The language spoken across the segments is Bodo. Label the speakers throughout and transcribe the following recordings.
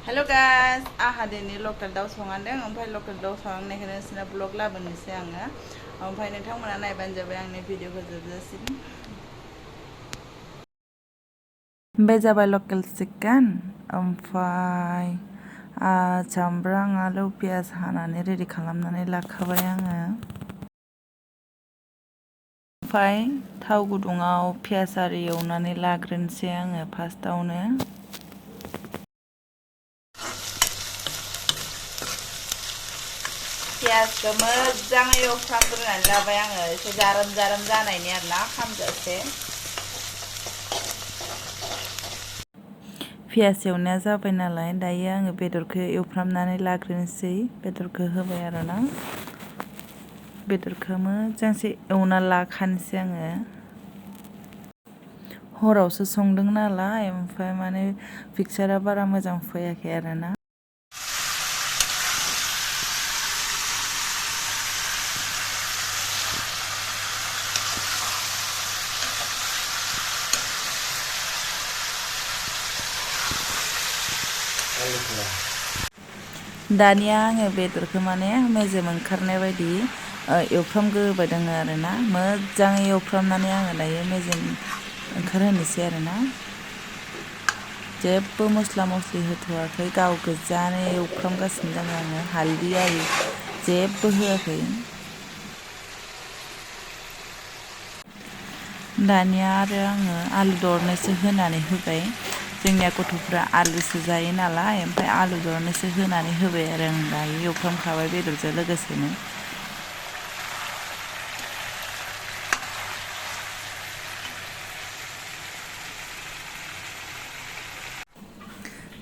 Speaker 1: Hello guys, दिनै लकेल दाउ संदों ओमफ्राय लकेल दाउ संनायखौनो नोंसोरनो ब्लग लाबोनोसै आङो ओमफ्राय नोंथांमोना नायबानो जाबाय आंनि भिडिअखौ जोबजासिम बे जाबाय लकेल चिकेन ओमफ्राय सामब्राम आलु पियाज हानानै रेडि खालामनानै लाखाबाय आङो ओमफ्राय थाव गुदुङाव पियाज आरि एवनानै लाग्रोनोसै आङो फार्स्टआवनो पियाजखौ मोजाङै एवफ्रामग्रोनानै लाबाय आङो एसे जारोम जारोम जानायनि आरोना खामजासे पियाज एवनाया जाबाय नालाय दायो आङो बेदरखौ एवफ्रामनानै लाग्रोनोसै बेदरखौ होबाय आरोना बेदरखौ मोजांसे एवना लाखानोसै आङो हरावसो संदों नालाय ओमफ्राय माने पिकचारा बारा मोजां फैयाखै आरोना दानिया आङो बेदरखौ माने मेजेम ओंखारनाय बायदि एवफ्रामग्रोबाय आरोना मोजाङै एवफ्रामनानै आङो दायो मेजेम ओंखारहोनोसै आरोना जेबो मस्ला मस्लि होथ'वाखै गाव गोजानो एवफ्रामगासिनो दङ आङो हालदै आरि जेबो होआखै दानिया आरो आङो आलु दरनैसो होनानै होबाय जोंनिया गथ'फ्रा आलुसो जायो नालाय ओमफ्राय आलु दरनैसो होनानै होबाय आरो आं दायो एवफ्रामखाबाय बेदरजों लोगोसेनो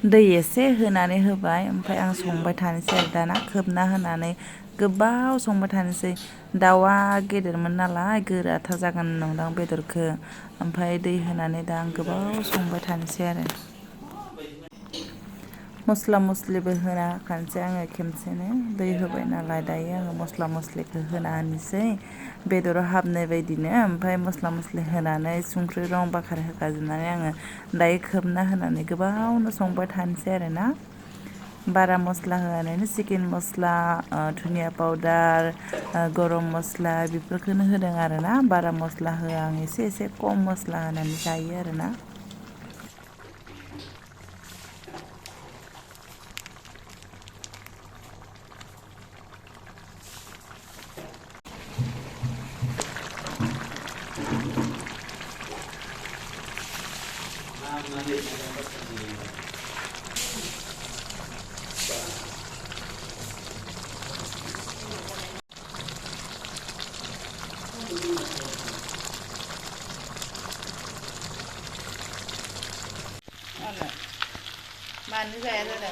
Speaker 1: दै एसे होनानै होबाय ओमफ्राय आं संबाय थानोसै आरो दाना खोबना होनानै गोबाव संबाय थानोसै दाउआ गेदेरमोन नालाय गोराथार जागोन नंदां बेदरखौ ओमफ्राय दै होनानै दा आं गोबाव संबाय थानोसै आरो मस्ला मस्लिबो होना होखानोसै आङो खेमसेनो दै होबाय नालाय दायो आङो मस्ला मस्लिखौ होना होनोसै बेदराव हाबनाय बायदिनो ओमफ्राय मस्ला मस्लि होनानै संख्रि रं बाखार होखाजोबनानै आङो दायो खोबना होनानै गोबावनो संबाय थानोसै आरोना बारा मस्ला होनानैनो चिकेन मस्ला धनिया पाउदार गरम मस्ला बेफोरखौनो होदों आरोना बारा मस्ला होआ आं एसे एसे खम मस्ला होनानै जायो आरोना मानो जाया जादों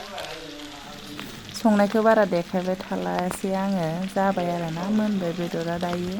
Speaker 1: संनायखौ बारा देखायबाय थालासै आङो जाबाय आरोना मोनबाय बेदरा दायो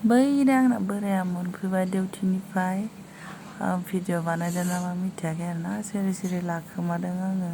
Speaker 1: बैनो आंना बोराया मोनफैबाय डिउटिनिफ्राय भिडिअ बानायदों नामा मिथियाखै आरोना सिरि सिरि लाखोमादों आङो।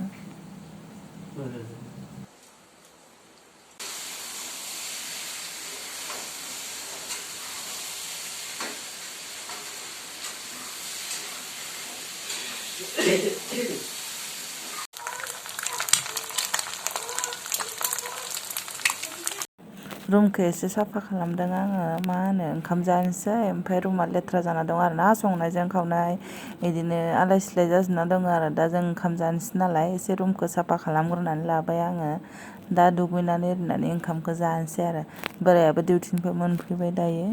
Speaker 1: रुमखौ एसे साफा खालामदों आङो मा होनो ओंखाम जानोसै ओमफ्राय रुमा लेथ्रा जाना दं आरोना संनायजों खावनाय बिदिनो आलाय सिलाय जाजोबना दङ आरो दा जों ओंखाम जानोसै नालाय एसे रुमखौ साफा खालामग्रोनानै लाबाय आङो दा दुगैनानै ओरैनानै ओंखामखौ जानोसै आरो बोरायाबो डिउटिनिफ्राय मोनफैबाय दायो।